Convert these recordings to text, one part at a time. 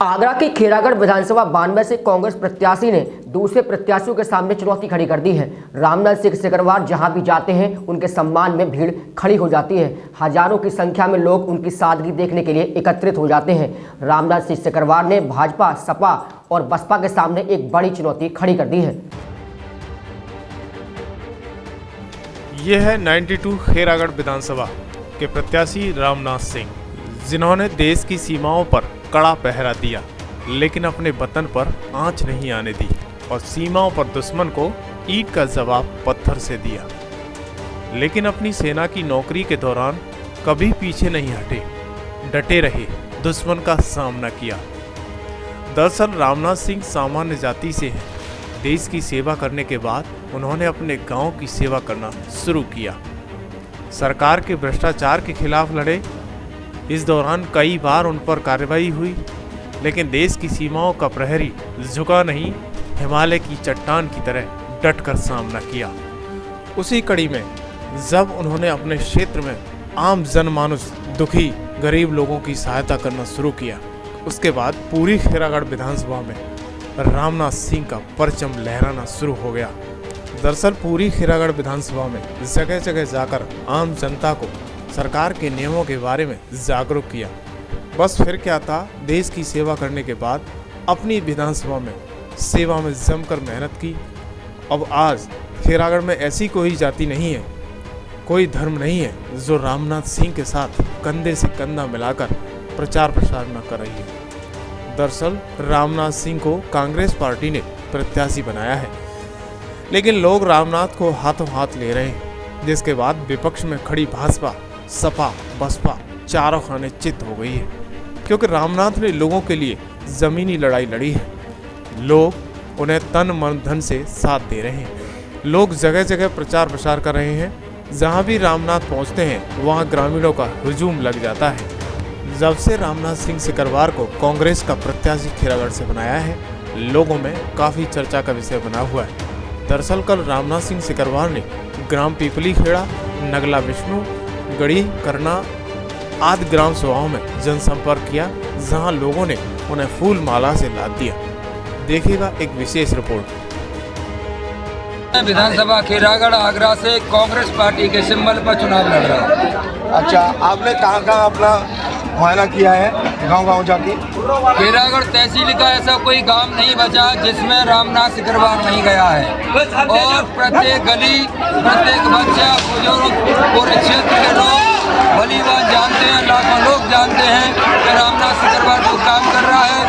आगरा की खेरागढ़ विधानसभा 92 से कांग्रेस प्रत्याशी ने दूसरे प्रत्याशियों के सामने चुनौती खड़ी कर दी है। रामनाथ सिंह सिकरवार जहां भी जाते हैं उनके सम्मान में भीड़ खड़ी हो जाती है। हजारों की संख्या में लोग उनकी सादगी देखने के लिए एकत्रित हो जाते हैं। रामनाथ सिंह सिकरवार ने भाजपा, सपा और बसपा के सामने एक बड़ी चुनौती खड़ी कर दी है। ये है 92 खेरागढ़ विधानसभा के प्रत्याशी रामनाथ सिंह, जिन्होंने देश की सीमाओं पर कड़ा पहरा दिया, लेकिन अपने वतन पर आंच नहीं आने दी और सीमाओं पर दुश्मन को ईंट का जवाब पत्थर से दिया। लेकिन अपनी सेना की नौकरी के दौरान कभी पीछे नहीं हटे, डटे रहे, दुश्मन का सामना किया। दरअसल रामनाथ सिंह सामान्य जाति से हैं। देश की सेवा करने के बाद उन्होंने अपने गांव की सेवा करना शुरू किया। सरकार के भ्रष्टाचार के खिलाफ लड़े। इस दौरान कई बार उन पर कार्रवाई हुई, लेकिन देश की सीमाओं का प्रहरी झुका नहीं, हिमालय की चट्टान की तरह डटकर सामना किया। उसी कड़ी में जब उन्होंने अपने क्षेत्र में आम जनमानुस, दुखी गरीब लोगों की सहायता करना शुरू किया, उसके बाद पूरी खेरागढ़ विधानसभा में रामनाथ सिंह का परचम लहराना शुरू हो गया। दरअसल पूरी खेरागढ़ विधानसभा में जगह जगह जाकर आम जनता को सरकार के नियमों के बारे में जागरूक किया। बस फिर क्या था, देश की सेवा करने के बाद अपनी विधानसभा में सेवा में जमकर मेहनत की। अब आज खेरागढ़ में ऐसी कोई जाति नहीं है, कोई धर्म नहीं है जो रामनाथ सिंह के साथ कंधे से कंधा मिलाकर प्रचार प्रसार न कर रही है। दरअसल रामनाथ सिंह को कांग्रेस पार्टी ने प्रत्याशी बनाया है, लेकिन लोग रामनाथ को हाथों हाथ ले रहे हैं, जिसके बाद विपक्ष में खड़ी भाजपा, सपा, बसपा चारों खाने चित हो गई है, क्योंकि रामनाथ ने लोगों के लिए जमीनी लड़ाई लड़ी है। लोग उन्हें तन मन धन से साथ दे रहे हैं। लोग जगह जगह प्रचार प्रसार कर रहे हैं। जहां भी रामनाथ पहुंचते हैं वहां ग्रामीणों का हुजूम लग जाता है। जब से रामनाथ सिंह सिकरवार को कांग्रेस का प्रत्याशी खेरागढ़ से बनाया है, लोगों में काफ़ी चर्चा का विषय बना हुआ है। दरअसल कल रामनाथ सिंह सिकरवार ने ग्राम पीपली खेड़ा, नगला विष्णु, गढ़ी करना आदि ग्राम सभाओं में जनसंपर्क किया, जहां लोगों ने उन्हें फूल माला से लाद दिया। देखिएगा एक विशेष रिपोर्ट। विधानसभा खेरागढ़ आगरा से कांग्रेस पार्टी के सिंबल पर चुनाव लड़ रहा हूँ। अच्छा, आपने कहाँ कहाँ अपना मुआयना किया है, गांव-गांव जाके? खेरागढ़ तहसील का ऐसा कोई गांव नहीं बचा जिसमें रामनाथ सिकरवार नहीं गया है, और प्रत्येक गली, प्रत्येक बच्चा, बुजुर्ग, पूरे क्षेत्र के लोग भली बात जानते हैं, लाखों लोग जानते हैं कि रामनाथ सिकरवार जो काम कर रहा है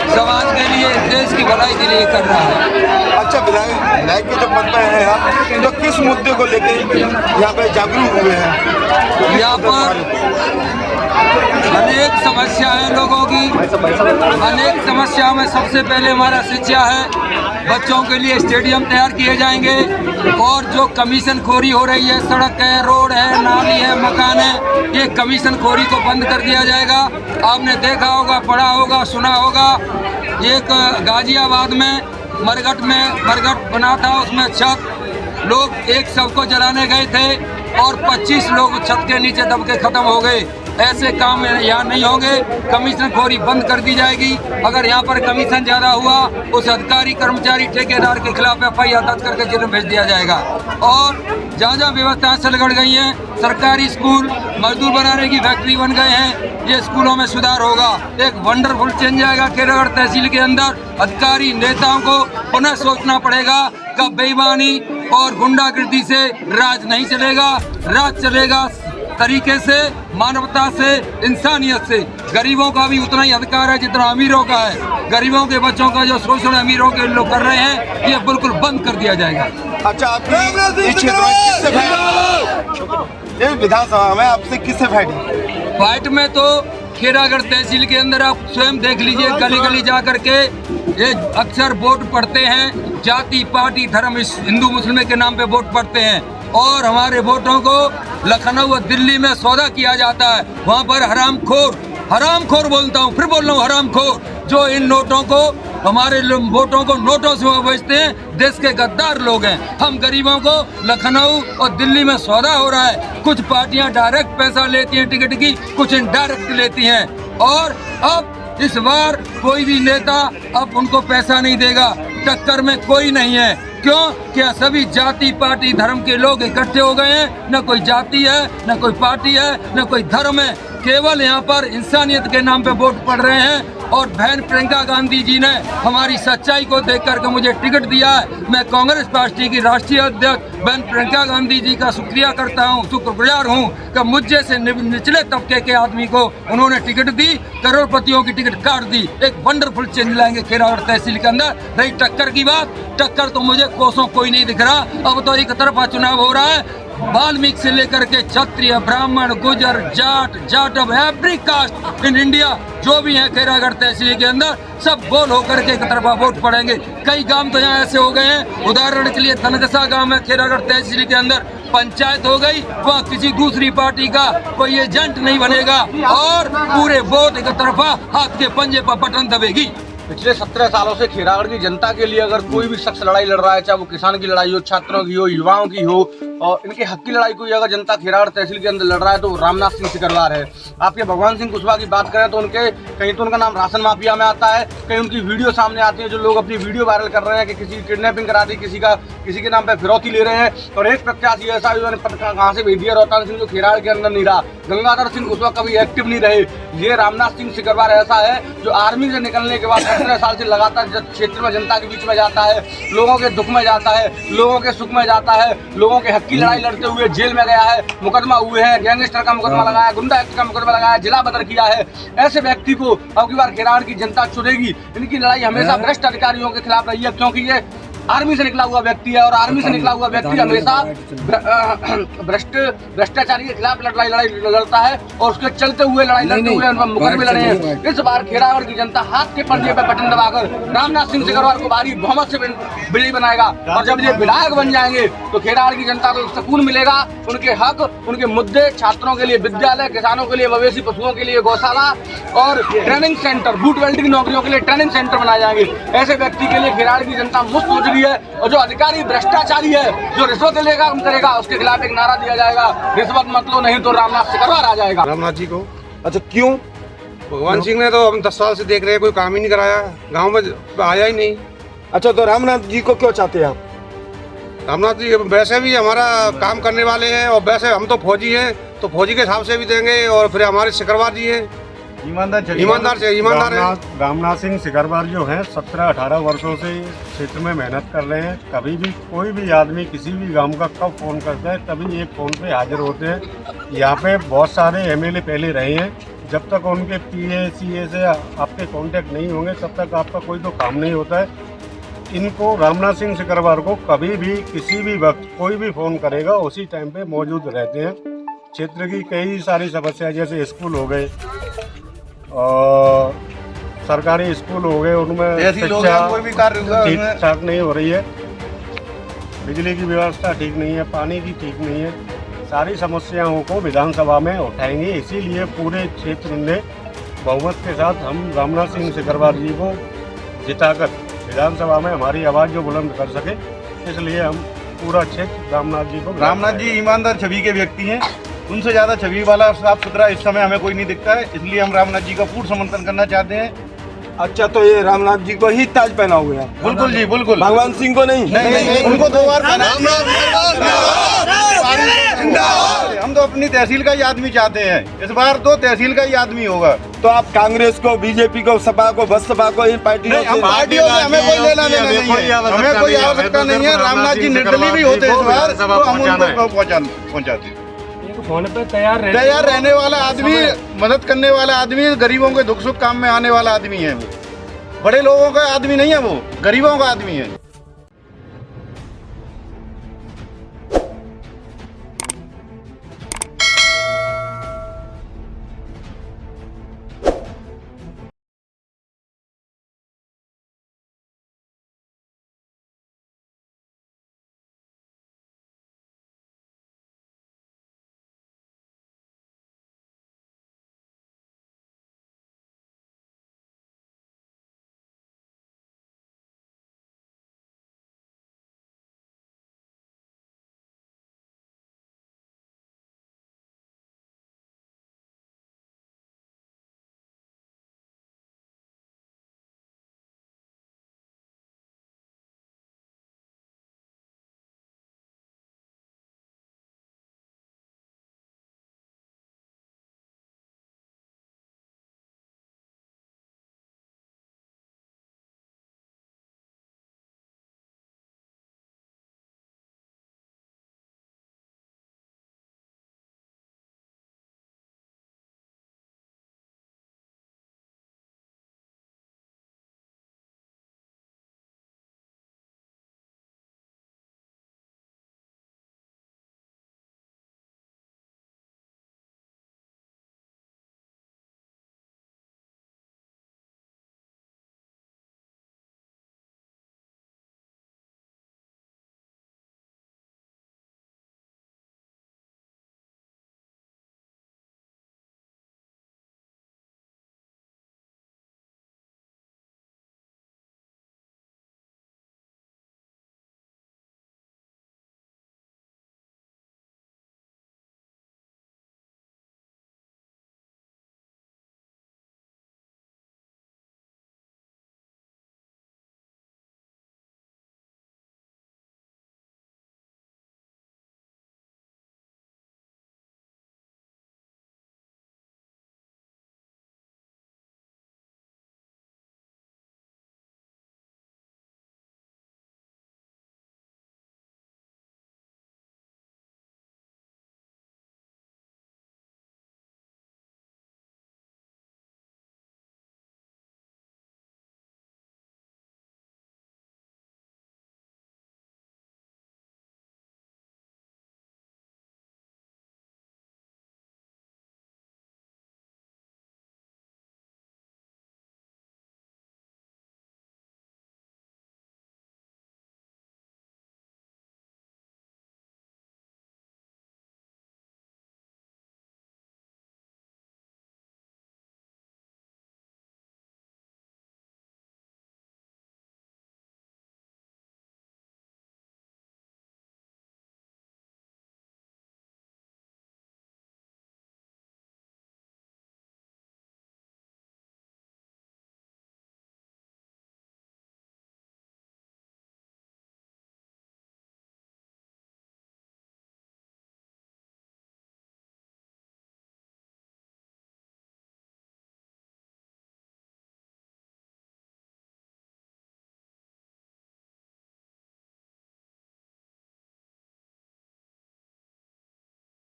समाज के लिए, देश की भलाई के लिए कर रहा है। अच्छा, विधायक के जो पद पे हैं आप, तो किस मुद्दे को लेकर यहाँ पे जागरूक हुए हैं? यहाँ पर अनेक समस्या है लोगों की। अनेक समस्याओं में सबसे पहले हमारा शिक्षा है। बच्चों के लिए स्टेडियम तैयार किए जाएंगे, और जो कमीशन खोरी हो रही है, सड़क है, रोड है, नाली है, मकान है, ये कमीशन खोरी को बंद कर दिया जाएगा। आपने देखा होगा, पढ़ा होगा, सुना होगा, एक गाजियाबाद में मरघट बना था, उसमें छत लोग एक शव को जलाने गए थे और 25 लोग छत के नीचे दब के खत्म हो गए। ऐसे काम यहाँ नहीं होंगे। कमीशन खोरी बंद कर दी जाएगी। अगर यहाँ पर कमीशन ज़्यादा हुआ, उस अधिकारी, कर्मचारी, ठेकेदार के खिलाफ FIR दर्ज करके जेल में भेज दिया जाएगा। और जहाँ जहाँ व्यवस्थाएं से गड़ गई हैं, सरकारी स्कूल मजदूर बनाने की फैक्ट्री बन गए हैं, ये स्कूलों में सुधार होगा। एक वंडरफुल चेंज आएगा खेरागढ़ तहसील के अंदर। अधिकारी नेताओं को पुनः सोचना पड़ेगा कि बेईमानी और गुंडागर्दी से राज नहीं चलेगा। राज चलेगा तरीके से, मानवता से, इंसानियत से। गरीबों का भी उतना ही अधिकार है जितना अमीरों का है। गरीबों के बच्चों का जो शोषण अमीरों के लोग कर रहे हैं, ये बिल्कुल बंद कर दिया जाएगा। अच्छा, आपकी इस क्षेत्र में किससे फाइट, विधानसभा में आपसे किससे फाइट में तो खेरागढ़ तहसील के अंदर आप स्वयं देख लीजिए, गली गली जा करके ये अक्सर वोट पड़ते हैं, जाति, पार्टी, धर्म, हिंदू मुस्लिम के नाम पे वोट पड़ते हैं, और हमारे वोटों को लखनऊ और दिल्ली में सौदा किया जाता है। वहाँ पर हरामखोर बोलता हूँ, फिर बोल रहा हूँ, हरामखोर जो इन नोटों को, हमारे वोटों को नोटों से बेचते हैं, देश के गद्दार लोग हैं। हम गरीबों को लखनऊ और दिल्ली में सौदा हो रहा है। कुछ पार्टियां डायरेक्ट पैसा लेती हैं टिकट की, कुछ इनडायरेक्ट लेती हैं, और अब इस बार कोई भी नेता अब उनको पैसा नहीं देगा, टक्कर में कोई नहीं है। क्यों? क्या सभी जाति पार्टी धर्म के लोग इकट्ठे हो गए हैं। न कोई जाति है, न कोई पार्टी है, न कोई धर्म है, केवल यहाँ पर इंसानियत के नाम पे वोट पड़ रहे हैं। और बहन प्रियंका गांधी जी ने हमारी सच्चाई को देख करके मुझे टिकट दिया है। मैं कांग्रेस पार्टी की राष्ट्रीय अध्यक्ष बहन प्रियंका गांधी जी का शुक्रिया करता हूँ, शुक्रगुजार हूँ कि मुझे से निचले तबके के आदमी को उन्होंने टिकट दी, करोड़पतियों की टिकट काट दी। एक वंडरफुल चेंज लाएंगे खेरागढ़ तहसील के अंदर। रही टक्कर की बात, टक्कर तो मुझे कोसों कोई नहीं दिख रहा। अब तो एक तरफा चुनाव हो रहा है। वाल्मीकि से लेकर के Kshatriya, Brahmin, Gujar, Jat, Jatav, every caste in India जो भी है खेरागढ़ तहसील के अंदर, सब गोल होकर के एक तरफा वोट पड़ेंगे। कई गांव तो यहाँ ऐसे हो गए हैं, उदाहरण के लिए धनगसा गांव है खेरागढ़ तहसील के अंदर, पंचायत हो गई, वहाँ किसी दूसरी पार्टी का कोई एजेंट नहीं बनेगा और पूरे वोट एक तरफा हाथ के पंजे पर बटन दबेगी। पिछले 17 सालों से खेरागढ़ की जनता के लिए अगर कोई भी शख्स लड़ाई लड़ रहा है, चाहे वो किसान की लड़ाई हो, छात्रों की हो, युवाओं की हो, और इनके हक की लड़ाई कोई अगर जनता खेरागढ़ तहसील के अंदर लड़ रहा है तो रामनाथ सिंह सिकरवार है। आपके भगवान सिंह कुशवाहा की बात करें तो उनके कहीं तो उनका नाम राशन माफिया में आता है, कहीं उनकी वीडियो सामने आती है जो लोग अपनी वीडियो वायरल कर रहे हैं कि किसी की किडनैपिंग करा दी, किसी के नाम पे फिरौती ले रहे हैं। और एक प्रत्याशी ऐसा उन्होंने कहाँ से भेज दिया, रोहतांग सिंह जो खेरागढ़ के अंदर नहीं रहा, गंगाधर सिंह कुशवाहा कभी एक्टिव नहीं रहे। ये रामनाथ सिंह सिकरवार ऐसा है जो आर्मी से निकलने के बाद 17 साल से लगातार क्षेत्र में जनता के बीच में जाता है, लोगों के दुख में जाता है, लोगों के सुख में जाता है, लोगों के हक की लड़ाई लड़ते हुए जेल में गया है, मुकदमा हुए हैं, गैंगस्टर का मुकदमा लगाया, गुंडा एक्ट का मुकदमा लगाया, जिला बदर किया है। ऐसे व्यक्ति को अब की बार खेरागढ़ की जनता चुनेगी। इनकी लड़ाई हमेशा भ्रष्ट अधिकारियों के खिलाफ रही है, क्योंकि ये आर्मी से निकला हुआ व्यक्ति है और आर्मी से निकला हुआ व्यक्ति हमेशा भ्रष्टाचारी के खिलाफ लड़ाई लड़ता है और उसके चलते हुए लड़ाई लड़ते हुए मुकदमे लड़े हैं। इस बार खेरागढ़ की जनता हाथ के पंजे पे बटन दबाकर रामनाथ सिंह सिकरवार को भारी बहुमत से विजयी बनाएगा और जब ये विधायक बन जाएंगे तो खेरागढ़ की जनता को सुकून मिलेगा। उनके हक, उनके मुद्दे, छात्रों के लिए विद्यालय, किसानों के लिए मवेशी पशुओं के लिए गौशाला और ट्रेनिंग सेंटर, बूट वेल्डिंग नौकरियों के लिए ट्रेनिंग सेंटर बनाए जाएंगे। ऐसे व्यक्ति के लिए खेरागढ़ की जनता मुफ्त हो चुकी है और जो अधिकारी भ्रष्टाचारी है, जो रिश्वत लेगा करेगा, उसके खिलाफ एक नारा दिया जाएगा, रिश्वत मत लो नहीं तो रामनाथ सिकरवार आ जाएगा। रामनाथ जी को। अच्छा, क्यों? भगवान सिंह ने तो हम 10 साल से देख रहे हैं, कोई काम ही नहीं कराया, गांव में आया ही नहीं। अच्छा, तो रामनाथ जी को क्यों चाहते हैं आप? रामनाथ जी वैसे भी हमारा काम करने वाले हैं और वैसे हम तो फौजी हैं तो फौजी के हिसाब से भी देंगे। और फिर हमारे सिकरवार जी हैं, ईमानदार है। रामनाथ सिंह सिकरवार जो हैं 17-18 वर्षों से क्षेत्र में मेहनत कर रहे हैं। कभी भी कोई भी आदमी किसी भी गांव का कब फ़ोन करता है तभी एक फ़ोन पे हाजिर होते हैं। यहाँ पे बहुत सारे एमएलए पहले रहे हैं, जब तक उनके पीए सीए से आपके कांटेक्ट नहीं होंगे तब तक आपका कोई तो काम नहीं होता है। इनको रामनाथ सिंह सिकरवार को कभी भी किसी भी वक्त कोई भी फ़ोन करेगा उसी टाइम पे मौजूद रहते हैं। क्षेत्र की कई सारी समस्याएं जैसे स्कूल हो गए और सरकारी स्कूल हो गए, उनमें शिक्षा ठीक ठाक नहीं हो रही है, बिजली की व्यवस्था ठीक नहीं है, पानी की ठीक नहीं है। सारी समस्याओं को विधानसभा में उठाएंगे, इसीलिए पूरे क्षेत्र में बहुमत के साथ हम रामनाथ सिंह सिकरवार जी को जिताकर विधानसभा में हमारी आवाज़ जो बुलंद कर सके, इसलिए हम पूरा क्षेत्र रामनाथ जी को। रामनाथ जी ईमानदार छवि के व्यक्ति हैं, उनसे ज़्यादा छवि वाला साफ सुथरा इस समय हमें कोई नहीं दिखता है, इसलिए हम रामनाथ जी का पूर्ण समर्थन करना चाहते हैं। अच्छा, तो ये रामनाथ जी को ही ताज पहना हुआ है? बिल्कुल जी, बिल्कुल। भगवान सिंह को नहीं? नहीं, उनको 2 बार पहना। हम तो अपनी तहसील का ही आदमी चाहते हैं, इस बार तो तहसील का ही आदमी होगा। तो आप कांग्रेस को, बीजेपी को, सपा को, बसपा को, इन पार्टियों से? पार्टियों से हमें कोई लेना देना नहीं है, हमें कोई आवश्यकता नहीं है। रामनाथ जी निर्दलीय भी होते इस बार तो हम उनको पहुँचाते हैं। फोन पे तैयार रहने वाला आदमी, मदद करने वाला आदमी, गरीबों के दुख सुख काम में आने वाला आदमी है। वो बड़े लोगों का आदमी नहीं है, वो गरीबों का आदमी है।